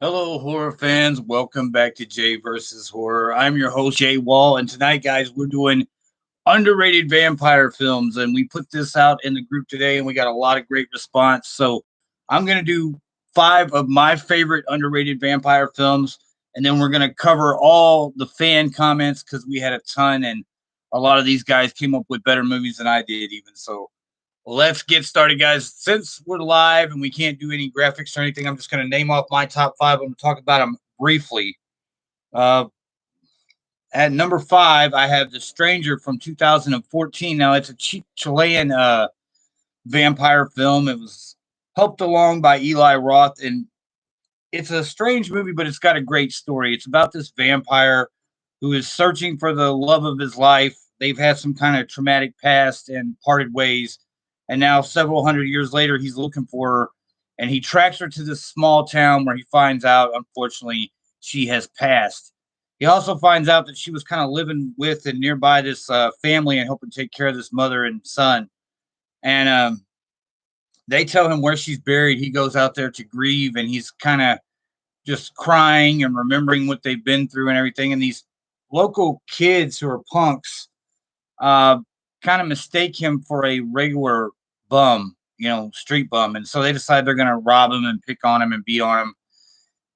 Hello, horror fans. Welcome back to Jay versus Horror. I'm your host, Jay Wall, and tonight, guys, we're doing underrated vampire films, and we put this out in the group today, and we got a lot of great response. So I'm going to do five of my favorite underrated vampire films, and then we're going to cover all the fan comments because we had a ton, and a lot of these guys came up with better movies than I did, even. So let's get started, guys. Since we're live and we can't do any graphics or anything, I'm just going to name off my top five. I'm going to talk about them briefly. Uh, at number five, I have The Stranger from 2014. Now, it's a Chilean vampire film. It was helped along by Eli Roth, and it's a strange movie, but it's got a great story. It's about this vampire who is searching for the love of his life. They've had some kind of traumatic past and parted ways. And now, several hundred years later, he's looking for her and he tracks her to this small town where he finds out, unfortunately, she has passed. He also finds out that she was kind of living with and nearby this family and helping take care of this mother and son. And they tell him where she's buried. He goes out there to grieve and he's kind of just crying and remembering what they've been through and everything. And these local kids who are punks uh, kind of mistake him for a regular bum, street bum. And so they decide they're going to rob him and pick on him and beat on him.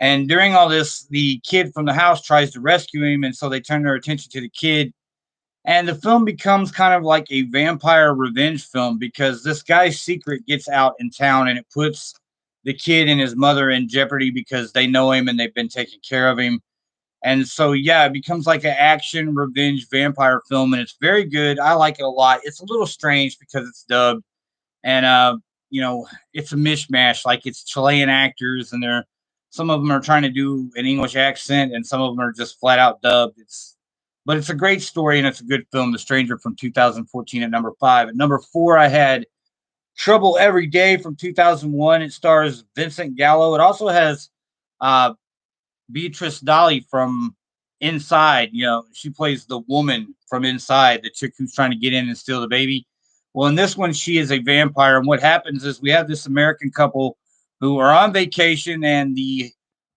And during all this, the kid from the house tries to rescue him. And so they turn their attention to the kid. And the film becomes kind of like a vampire revenge film because this guy's secret gets out in town and it puts the kid and his mother in jeopardy because they know him and they've been taking care of him. And so, yeah, it becomes like an action revenge vampire film, and it's very good. I like it a lot. It's a little strange because it's dubbed, and it's a mishmash. Like it's Chilean actors, and they're some of them are trying to do an English accent, and some of them are just flat out dubbed. But it's a great story, and it's a good film. The Stranger from 2014 at number five. At number four, I had Trouble Every Day from 2001. It stars Vincent Gallo. It also has uh, Beatrice Daly from Inside. She plays the woman from Inside, the chick who's trying to get in and steal the baby. Well, in this one, she is a vampire. And what happens is we have this American couple who are on vacation, and the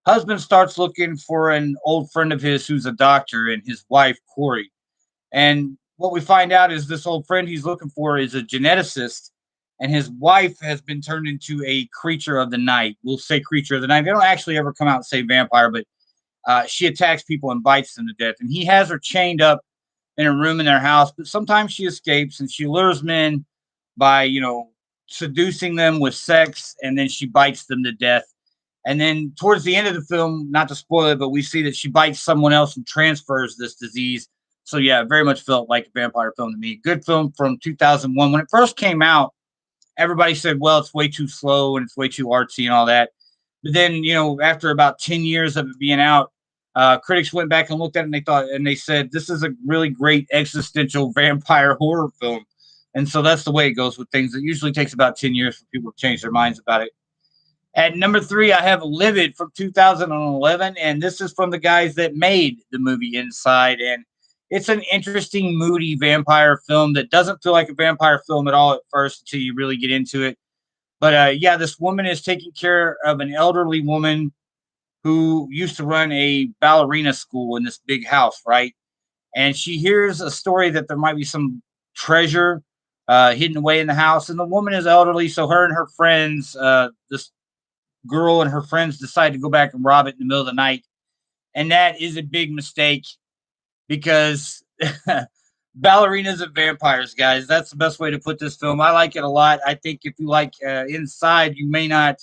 husband starts looking for an old friend of his who's a doctor and his wife, Corey. And what we find out is this old friend he's looking for is a geneticist, and his wife has been turned into a creature of the night. We'll say creature of the night. They don't actually ever come out and say vampire, but she attacks people and bites them to death. And he has her chained up in a room in their house, but sometimes she escapes and she lures men by, seducing them with sex, and then she bites them to death. And then towards the end of the film, not to spoil it, but we see that she bites someone else and transfers this disease. So yeah, it very much felt like a vampire film to me. Good film from 2001. When it first came out, everybody said, well, it's way too slow and it's way too artsy and all that. But then, after about 10 years of it being out, critics went back and looked at it and they said, this is a really great existential vampire horror film. And so that's the way it goes with things. It usually takes about 10 years for people to change their minds about it. At number three, I have Livid from 2011, and this is from the guys that made the movie Inside. And it's an interesting, moody vampire film that doesn't feel like a vampire film at all at first until you really get into it. But yeah, this woman is taking care of an elderly woman who used to run a ballerina school in this big house, right? And she hears a story that there might be some treasure hidden away in the house. And the woman is elderly, so her and her friends, this girl and her friends decide to go back and rob it in the middle of the night. And that is a big mistake because ballerinas and vampires, guys. That's the best way to put this film. I like it a lot. I think if you like Inside, you may not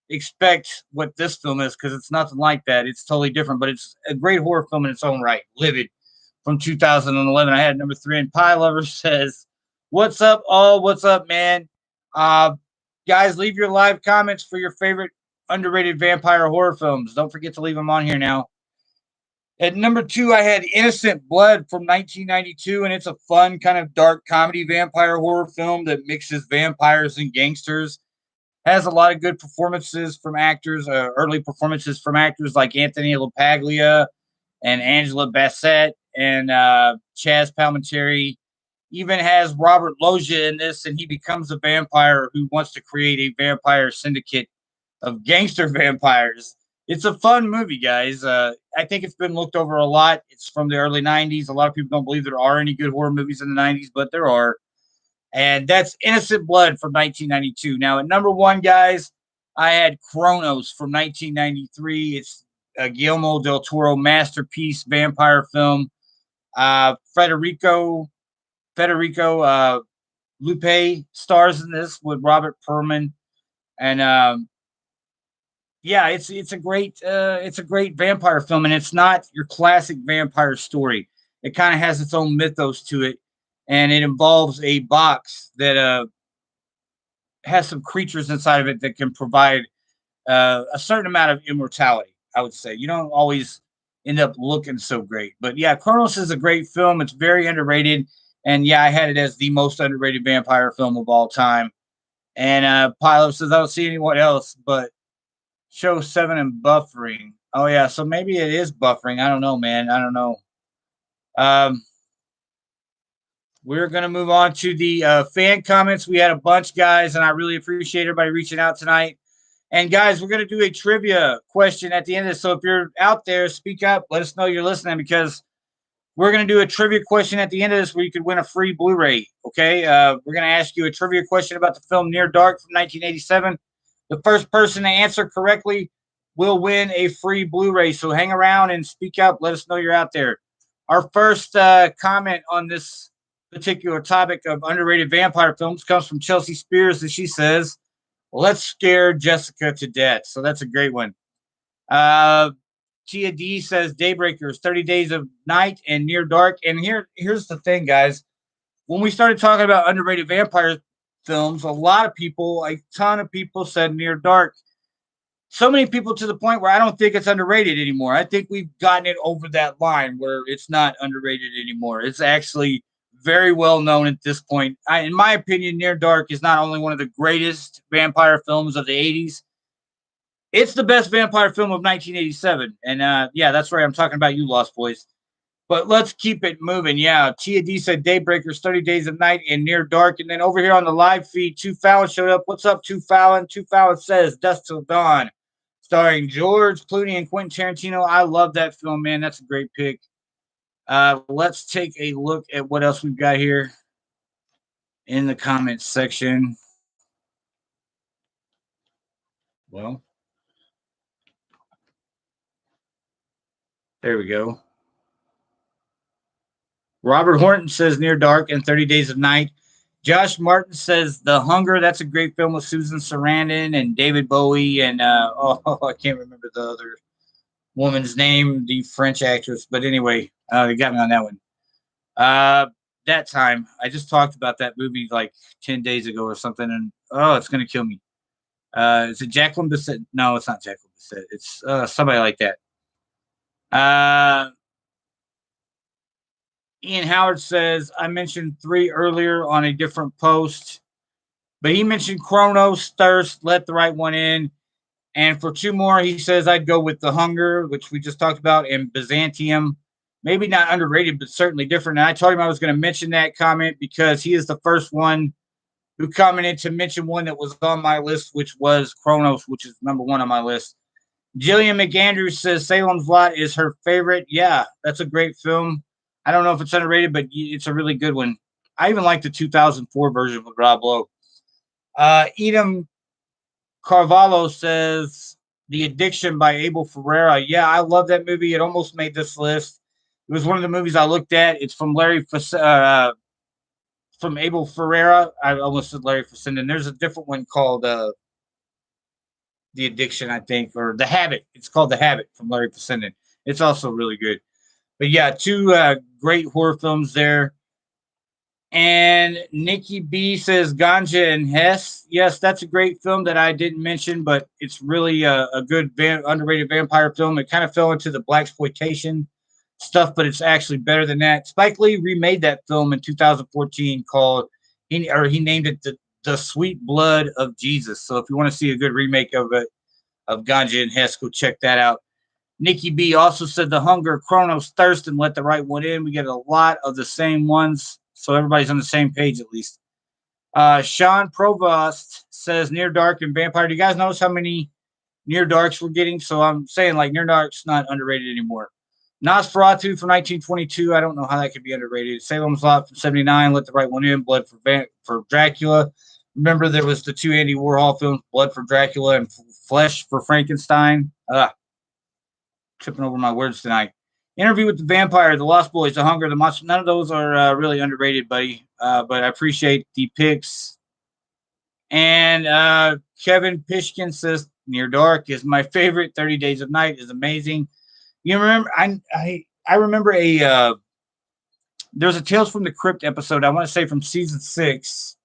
expect what this film is because it's nothing like that. It's totally different, but it's a great horror film in its own right. Livid from 2011. I had number three, and Pie Lover says, "What's up, all? What's up, man? Uh, Guys, leave your live comments for your favorite underrated vampire horror films. Don't forget to leave them on here now." At number two, I had Innocent Blood from 1992, and it's a fun, kind of dark comedy vampire horror film that mixes vampires and gangsters. Has a lot of good performances from actors, early performances from actors like Anthony LaPaglia and Angela Bassett and Chaz Palminteri. Even has Robert Loggia in this, and he becomes a vampire who wants to create a vampire syndicate of gangster vampires. It's a fun movie, guys. I think it's been looked over a lot. It's from the early '90s. A lot of people don't believe there are any good horror movies in the '90s, but there are. And that's Innocent Blood from 1992. Now, at number one, guys, I had Kronos from 1993. It's a Guillermo del Toro masterpiece vampire film. Federico Lupe stars in this with Robert Perlman, and yeah, it's a great vampire film, and it's not your classic vampire story. It kind of has its own mythos to it, and it involves a box that has some creatures inside of it that can provide a certain amount of immortality. I would say you don't always end up looking so great, but yeah, Kronos is a great film. It's very underrated, and yeah, I had it as the most underrated vampire film of all time. And Pilot says I don't see anyone else, but show 7 and buffering. Oh yeah, so maybe it is buffering. I don't know, man. I don't know. Um, we're gonna move on to the fan comments. We had a bunch, guys, and I really appreciate everybody reaching out tonight. And guys, we're gonna do a trivia question at the end of this. So if you're out there, speak up. Let us know you're listening because we're gonna do a trivia question at the end of this where you could win a free Blu-ray. Okay, we're gonna ask you a trivia question about the film Near Dark from 1987. The first person to answer correctly will win a free Blu-ray. So hang around and speak up. Let us know you're out there. Our first comment on this particular topic of underrated vampire films comes from Chelsea Spears, and she says, "Let's scare Jessica to death." So that's a great one. Uh, Tia D says, "Daybreakers, 30 Days of Night, and Near Dark." And here's the thing, guys. When we started talking about underrated vampire films, a lot of people, a ton of people said Near Dark. So many people to the point where I don't think it's underrated anymore. I think we've gotten it over that line where it's not underrated anymore. It's actually very well known at this point. In my opinion, Near Dark is not only one of the greatest vampire films of the 80s, it's the best vampire film of 1987. And yeah, that's right. I'm talking about you, Lost Boys. But let's keep it moving. Yeah, Tia D said Daybreakers, 30 Days of Night, and Near Dark. And then over here on the live feed, Two Fallon showed up. What's up, Two Fallon? Two Fallon says Dust Till Dawn, starring George Clooney and Quentin Tarantino. I love that film, man. That's a great pick. Let's take a look at what else we've got here in the comments section. Well, there we go. Robert Horton says Near Dark and 30 Days of Night. Josh Martin says The Hunger. That's a great film with Susan Sarandon and David Bowie and I can't remember the other woman's name, the French actress. But anyway, they got me on that one. That time I just talked about that movie like 10 days ago or something, and it's gonna kill me. Is it Jacqueline Bisset? No, it's not Jacqueline Bisset. It's somebody like that. Uh, Ian Howard says, I mentioned 3 earlier on a different post, but he mentioned Chronos, Thirst, Let the Right One In. And for 2 more, he says, I'd go with The Hunger, which we just talked about, and Byzantium. Maybe not underrated, but certainly different. And I told him I was going to mention that comment because he is the first one who commented to mention one that was on my list, which was Chronos, which is number 1 on my list. Jillian McAndrews says Salem's Lot is her favorite. Yeah, that's a great film. I don't know if it's underrated, but it's a really good one. I even like the 2004 version with Rob Lowe. Edom Carvalho says The Addiction by Abel Ferreira. Yeah, I love that movie. It almost made this list. It was one of the movies I looked at. It's from from Abel Ferreira. I almost said Larry Fessenden. There's a different one called The Addiction, I think, or The Habit. It's called The Habit from Larry Fessenden. It's also really good. But yeah, 2 great horror films there. And Nikki B says Ganja and Hess. Yes, that's a great film that I didn't mention, but it's really a good underrated vampire film. It kind of fell into the blaxploitation stuff, but it's actually better than that. Spike Lee remade that film in 2014 called he named it the Sweet Blood of Jesus. So if you want to see a good remake of it of Ganja and Hess, go check that out. Nikki B also said The Hunger, Chronos, Thirst, and Let the Right One In. We get a lot of the same ones, so everybody's on the same page at least. Sean Provost says Near Dark and Vampire. Do you guys notice how many Near Darks we're getting. So I'm saying like Near Dark's not underrated anymore. Nosferatu from 1922. I don't know how that could be underrated. Salem's Lot from 79. Let the Right One In. Blood for Dracula. Remember there was the two Andy Warhol films, Blood for Dracula and Flesh for Frankenstein. Tripping over my words tonight. Interview with the Vampire, The Lost Boys, The Hunger, The Monster. None of those are really underrated, buddy. But I appreciate the picks. And Kevin Pishkin says Near Dark is my favorite. 30 Days of Night is amazing. You remember? I remember there's a Tales from the Crypt episode. I want to say from season 6,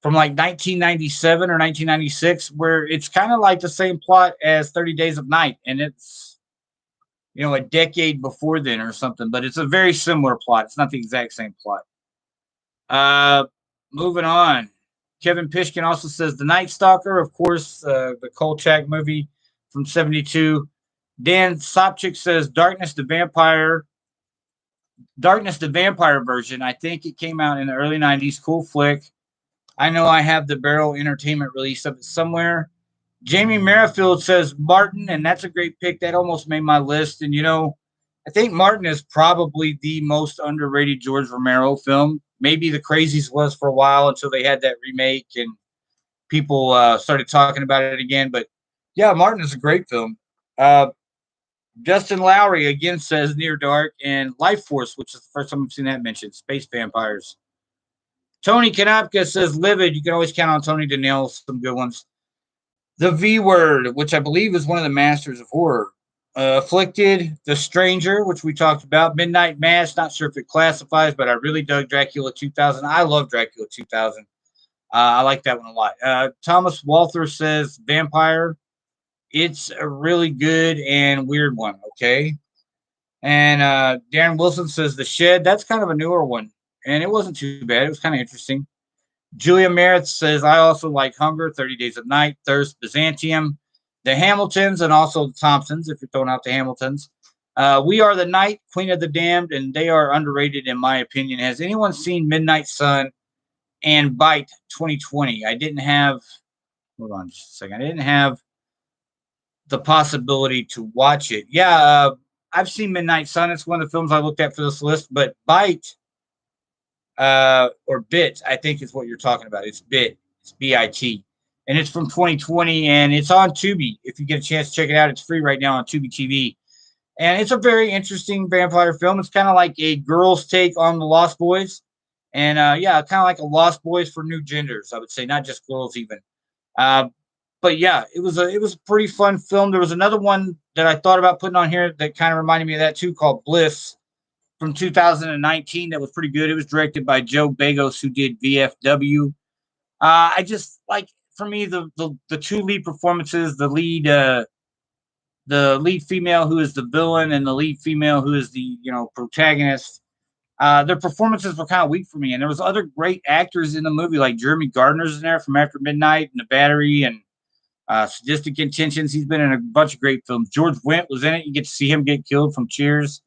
from like 1997 or 1996, where it's kind of like the same plot as 30 Days of Night, and it's a decade before then or something. But it's a very similar plot. It's not the exact same plot. Moving on. Kevin Pishkin also says The Night Stalker, of course, the Kolchak movie from 72. Dan Sopchik says Darkness the Vampire version. I think it came out in the early 90s. Cool flick. I know I have the Barrel Entertainment release of it somewhere. Jamie Merrifield says Martin, and that's a great pick. That almost made my list. And, I think Martin is probably the most underrated George Romero film. Maybe The Crazies was for a while until they had that remake and people started talking about it again. But, yeah, Martin is a great film. Justin Lowry again says Near Dark and Life Force, which is the first time I've seen that mentioned. Space Vampires. Tony Kanopka says Livid. You can always count on Tony to nail some good ones. The V Word, which I believe is one of the masters of horror. Afflicted, The Stranger, which we talked about. Midnight Mass, not sure if it classifies, but I really dug Dracula 2000. I love Dracula 2000. I like that one a lot. Thomas Walther says Vampire. It's a really good and weird one, okay? And Darren Wilson says The Shed. That's kind of a newer one, and it wasn't too bad. It was kind of interesting. Julia Merritt says, I also like Hunger, 30 Days of Night, Thirst, Byzantium, the Hamiltons, and also the Thompsons, if you're throwing out the Hamiltons. We Are the Night, Queen of the Damned, and they are underrated in my opinion. Has anyone seen Midnight Sun and Bite 2020? Hold on just a second. I didn't have the possibility to watch it. Yeah, I've seen Midnight Sun. It's one of the films I looked at for this list, but Bite or Bit, I think is what you're talking about. It's Bit. It's BIT. And it's from 2020, and it's on Tubi. If you get a chance to check it out, it's free right now on Tubi TV. And it's a very interesting vampire film. It's kind of like a girl's take on the Lost Boys. And, yeah, kind of like a Lost Boys for new genders, I would say, not just girls even. But, yeah, it was a pretty fun film. There was another one that I thought about putting on here that kind of reminded me of that, too, called Bliss, from 2019 that was pretty good. It was directed by Joe Bagos, who did VFW. I just like, for me, the two lead performances, the lead female who is the villain and the lead female who is the protagonist. Their performances were kind of weak for me, and there was other great actors in the movie, like Jeremy Gardner's in there from After Midnight and The Battery and Sadistic Intentions. He's been in a bunch of great films. George Wendt was in it. You get to see him get killed from Cheers.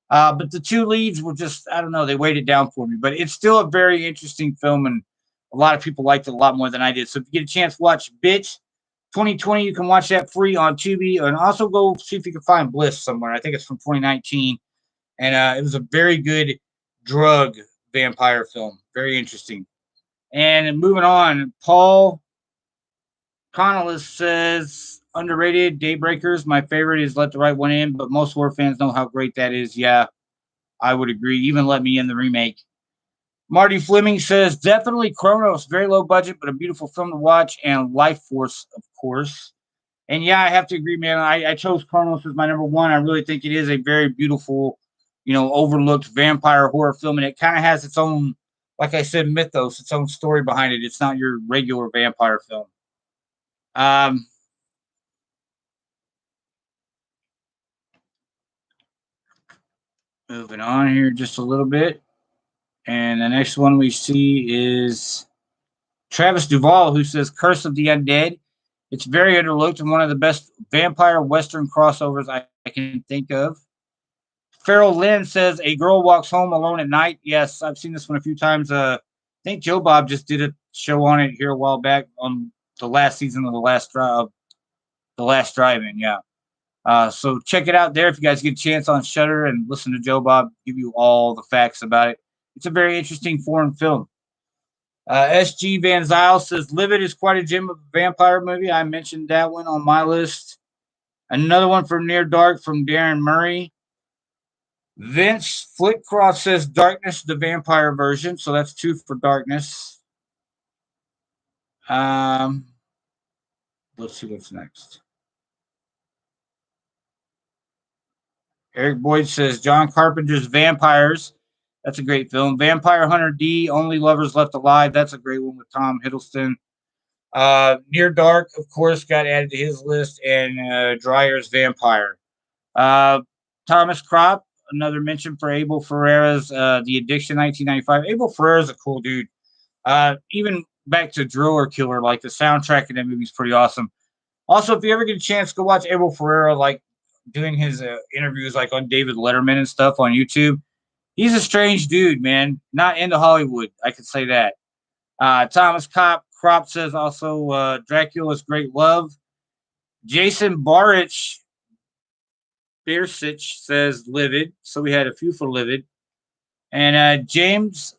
But the two leads were just, I don't know, they weighed it down for me. But it's still a very interesting film, and a lot of people liked it a lot more than I did. So if you get a chance to watch Bitch 2020, you can watch that free on Tubi, and also go see if you can find Bliss somewhere. I think it's from 2019, and it was a very good drug vampire film. Very interesting. And moving on, Paul Connellis says, underrated, Daybreakers. My favorite is Let the Right One In, but most horror fans know how great that is. Yeah, I would agree. Even Let Me In, the remake. Marty Fleming says, definitely Chronos. Very low budget, but a beautiful film to watch. And Life Force, of course. And yeah, I have to agree, man. I chose Chronos as my number one. I really think it is a very beautiful, overlooked vampire horror film. And it kind of has its own, like I said, mythos, its own story behind it. It's not your regular vampire film. Moving on here just a little bit. And the next one we see is Travis Duvall, who says Curse of the Undead. It's very underlooked and one of the best vampire Western crossovers I can think of. Farrell Lynn says A Girl Walks Home Alone at Night. Yes, I've seen this one a few times. I think Joe Bob just did a show on it here a while back on the last season of The Last The Last Drive-In, yeah. So check it out there if you guys get a chance on Shutter and listen to Joe Bob give you all the facts about it. It's a very interesting foreign film. SG Van Zyl says Livid is quite a gem of a vampire movie. I mentioned that one on my list. Another one from Near Dark from Darren Murray. Vince Flickcross says Darkness, the vampire version. So that's 2 for Darkness. Let's see what's next. Eric Boyd says John Carpenter's Vampires. That's a great film. Vampire Hunter D, Only Lovers Left Alive. That's a great one with Tom Hiddleston. Near Dark, of course, got added to his list, and Dreyer's Vampire. Thomas Kropp, another mention for Abel Ferreira's The Addiction, 1995. Abel Ferreira's a cool dude. Even back to Driller Killer, like the soundtrack in that movie is pretty awesome. Also, if you ever get a chance, go watch Abel Ferreira, like doing his interviews, like on David Letterman and stuff on YouTube. He's a strange dude, man. Not into Hollywood, I could say that. Thomas Kropp says also Dracula's Great Love. Jason Barich says Livid. So we had a few for Livid. And James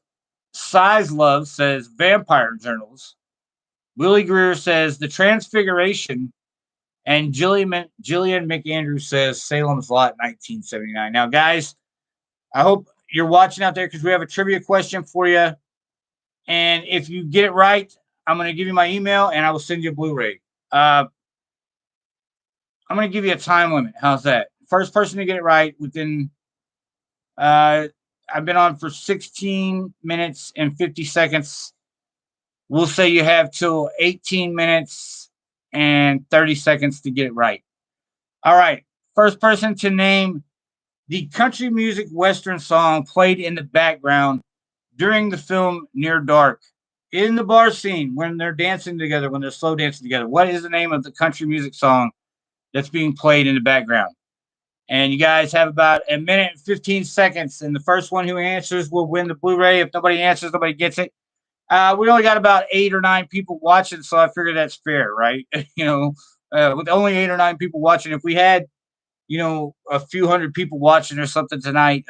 Sizelove says Vampire Journals. Willie Greer says The Transfiguration. And Jillian McAndrew says Salem's Lot, 1979. Now, guys, I hope you're watching out there because we have a trivia question for you. And if you get it right, I'm going to give you my email and I will send you a Blu-ray. I'm going to give you a time limit. How's that? First person to get it right within, I've been on for 16 minutes and 50 seconds. We'll say you have till 18 minutes and 30 seconds to get it right. All right. First person to name the country music Western song played in the background during the film Near Dark. In the bar scene, when they're dancing together, when they're slow dancing together, what is the name of the country music song that's being played in the background? And you guys have about a minute and 15 seconds. And the first one who answers will win the Blu-ray. If nobody answers, nobody gets it. We only got about 8 or 9 people watching, so I figure that's fair, right? With only 8 or 9 people watching, if we had, a few hundred people watching or something tonight,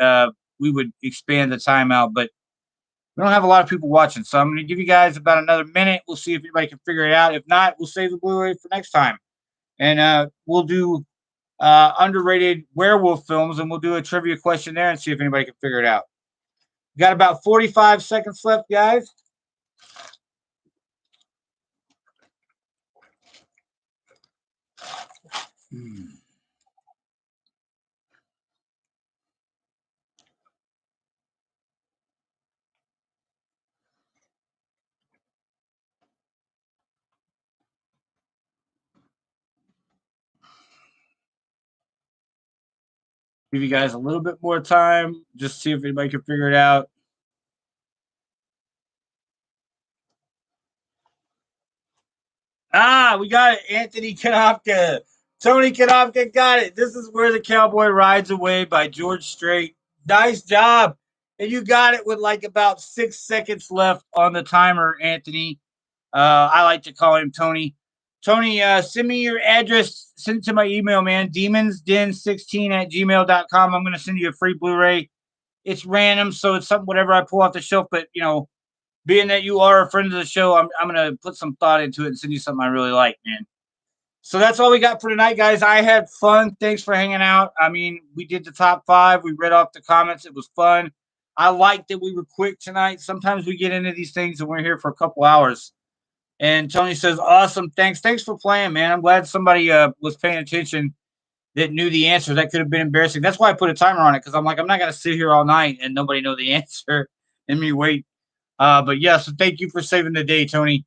we would expand the timeout. But we don't have a lot of people watching, so I'm going to give you guys about another minute. We'll see if anybody can figure it out. If not, we'll save the Blu-ray for next time. And we'll do underrated werewolf films, and we'll do a trivia question there and see if anybody can figure it out. We got about 45 seconds left, guys. Give you guys a little bit more time, just see if anybody can figure it out. We got it. Anthony Konopka. Tony Konopka got it. This is Where the Cowboy Rides Away by George Strait. Nice job. And you got it with like about 6 seconds left on the timer, Anthony. I like to call him Tony. Tony, send me your address. Send it to my email, man. demonsden16@gmail.com. I'm going to send you a free Blu-ray. It's random, so it's something, whatever I pull off the shelf. But, being that you are a friend of the show, I'm going to put some thought into it and send you something I really like, man. So that's all we got for tonight, guys. I had fun. Thanks for hanging out. I mean, we did the top 5. We read off the comments. It was fun. I liked that we were quick tonight. Sometimes we get into these things and we're here for a couple hours. And Tony says, awesome. Thanks for playing, man. I'm glad somebody was paying attention that knew the answer. That could have been embarrassing. That's why I put a timer on it, because I'm like, I'm not going to sit here all night and nobody know the answer and me wait. But yeah, so thank you for saving the day, Tony.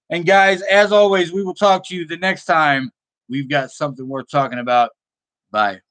And guys, as always, we will talk to you the next time we've got something worth talking about. Bye.